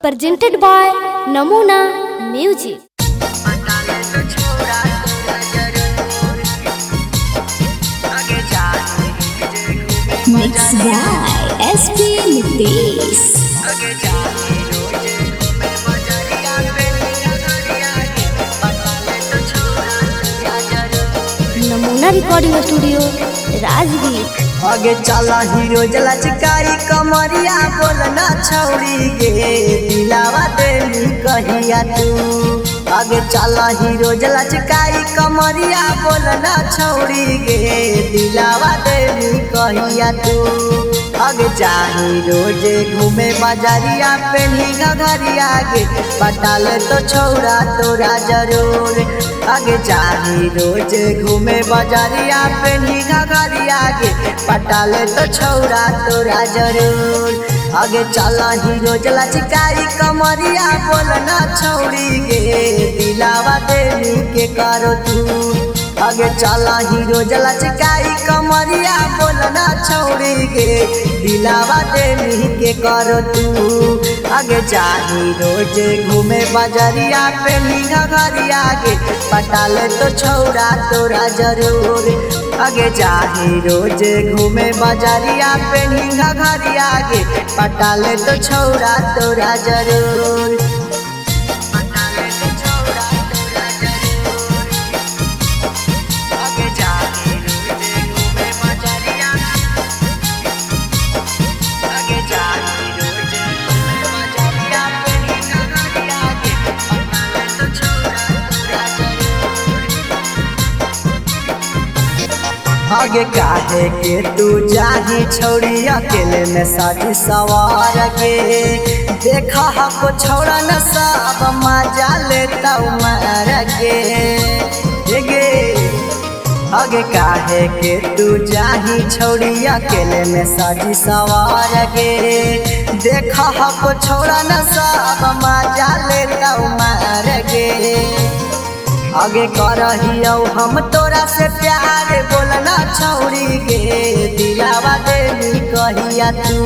Presented by Namuna Music. Mixed by SP Nitesh. नमूना recording studio Rajgir. आगे चला hero जला चिकारी कमरिया बोलना छौरी गे दिलावा देली कहिया तू। आगे चला हीरो जला चिकारी कमरिया बोलना छौरी गे दिलावा देली कहिया तू। आगे जाही रोजे घूमे बाजारिया पेनी घरिया गे पटाले तो छौरा तोरा जरूर। आगे जाही रोजे घूमे बाजारिया पेनी घरिया गे पटाले तो छौरा तोरा जरूर। आगे चला हीरो जला चिकारी कमरिया बोलना छौरी गे दिलावा देली के करो तू। आगे चला हीरो जला चिकारी कमरिया बोलना छौरी गे दिलावा देली के करो तू। आगे जाही रोजे घूमे बाजारिया पे नीघा घरिया गे पटाले तो छौरा तोरा जरूर। आगे जाही रोजे घूमे बाजारिया पे नीघा घरिया गे पटाले तो छौरा तोरा जरूर। आगे काहे के तू जाही छौड़ी अकेले में साजी सवार के देखा हमको छौड़ा न सब मजा लेता मार गे। आगे काहे के तू जाही छौड़ी अकेले में साजी सवार के देखा हमको छौड़ा न सब मजा लेता मार गे। आगे करहियो हम तोरा से प्यार बोलना छौरी गे दिलावा देली कहिया तू।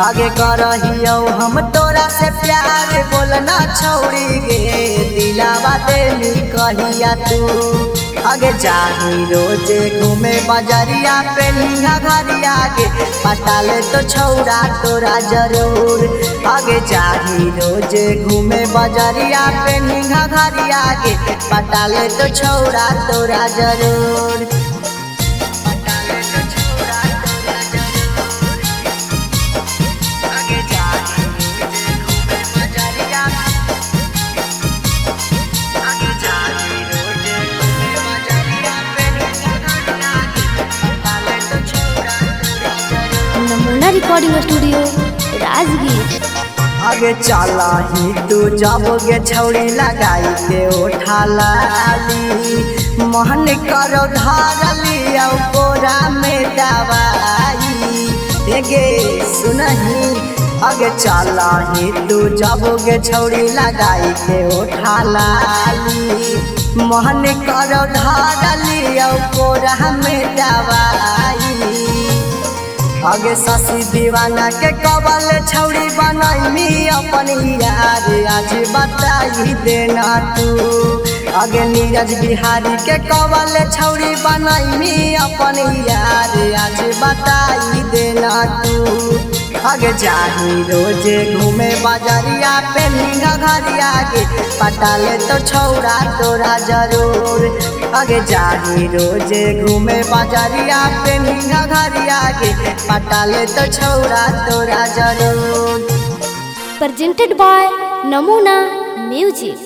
आगे करहियो हम तोरा से प्यार बोलना छौरी गे दिलावा देली कहिया तू। आगे जाही रोजे घूमे बाजारिया पे नीघा घरिया गे पटाले तो छौरा तोरा जरूर। आगे जाही रोजे घूमे बाजारिया पे नीघा घरिया गे पटाले तो छौरा तोरा जरूर। नमूना रिकॉर्डिंग स्टूडियो राजगीर। आगे चला ही तू जाबोगे छौड़ी लगाई के उठा लाली मोहन करो धारली और कोरा में दवाई गे सुनही। आगे चला ही तू जाबोगे छौड़ी लगाई के उठा लाली मोहन करो धारली और कोरा में दवाई। आगे सासी दीवाना के कबल छौड़ी बनाई अपन यार आज बताई देना तू। आगे नीरज बिहारी के कबल छौड़ी बनाई अपन यार आज बताई देना तू। आगे जाही रोजे घूमे बाजारिया पे नीघा घरिया गे पटाले तो छौरा तोरा जरूर। आगे जाही रोजे घूमे बाजारिया पे नीघा घरिया गे पटाले तो छौरा तोरा जरूर। Presented by Namuna Music.